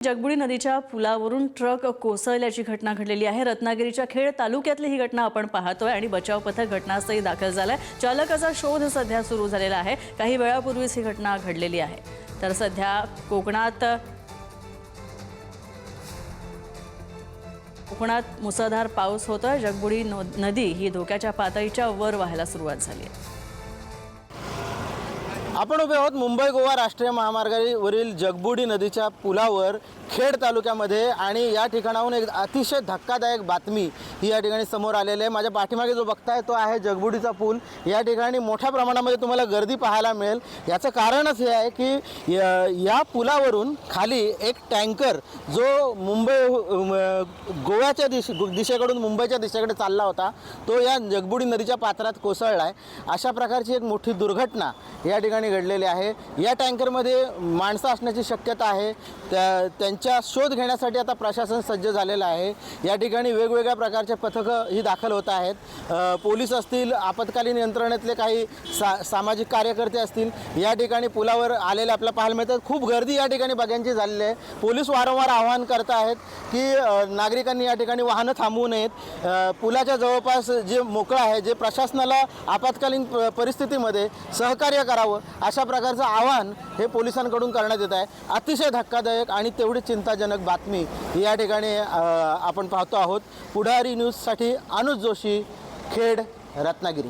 जगबुडी नदीच्या पुलावरून ट्रक कोसळल्याची घटना घडलेली आहे। रत्नागिरीच्या खेड तालुक्यातली ही घटना आपण पाहतोय आणि बचाव पथक घटनास्थळी दाखल झालंय। चालकाचा शोध सध्या सुरू झालेला आहे। काही वेळापूर्वीच ही घटना घडलेली आहे। तर सध्या कोकणात मुसळधार पाऊस होतोय। जगबुडी नदी ही धोक्याच्या पातळीच्या वर वाहायला सुरुवात झाली आहे। आपण उभे आहोत मुंबई गोवा राष्ट्रीय महामार्गावरील जगबुडी नदीच्या पुलावर खेड तालुक्यामध्ये आणि या ठिकाणाहून एक अतिशय धक्कादायक बातमी ही या ठिकाणी समोर आलेली आहे। माझ्या पाठीमागे जो बघताय तो आहे जगबुडीचा पूल। या ठिकाणी मोठ्या प्रमाणामध्ये तुम्हाला गर्दी पाहायला मिळेल। याचं कारणच हे आहे की या पुलावरून खाली एक टँकर जो गोव्याच्या दिशेकडून मुंबईच्या दिशेकडे चालला होता तो या जगबुडी नदीच्या पात्रात कोसळला आहे। अशा प्रकारची एक मोठी दुर्घटना या ठिकाणी घडलेली आहे। या टँकरमध्ये माणसं असण्याची शक्यता आहे। त्यांचा शोध घेण्यासाठी आता प्रशासन सज्ज झालेलं आहे। या ठिकाणी वेगवेगळ्या प्रकारचे पथकं ही दाखल होत आहेत। पोलीस असतील, आपत्कालीन यंत्रणेतले काही सामाजिक कार्यकर्ते असतील, या ठिकाणी पुलावर आलेले आपल्याला पाहायला मिळतात। खूप गर्दी या ठिकाणी बघ्यांची झालेली आहे। पोलीस वारंवार आवाहन करत आहेत की नागरिकांनी या ठिकाणी वाहनं थांबवू नयेत। पुलाच्या जवळपास जे मोकळं आहे, जे प्रशासनाला आपत्कालीन परिस्थितीमध्ये सहकार्य करावं अशा प्रकारचं आवाहन हे पोलिसांकडून करण्यात येत आहे। अतिशय धक्कादायक आणि तेवढी चिंताजनक बातमी या ठिकाणी आपण पाहतो आहोत। पुढारी न्यूजसाठी अनुज जोशी, खेड, रत्नागिरी।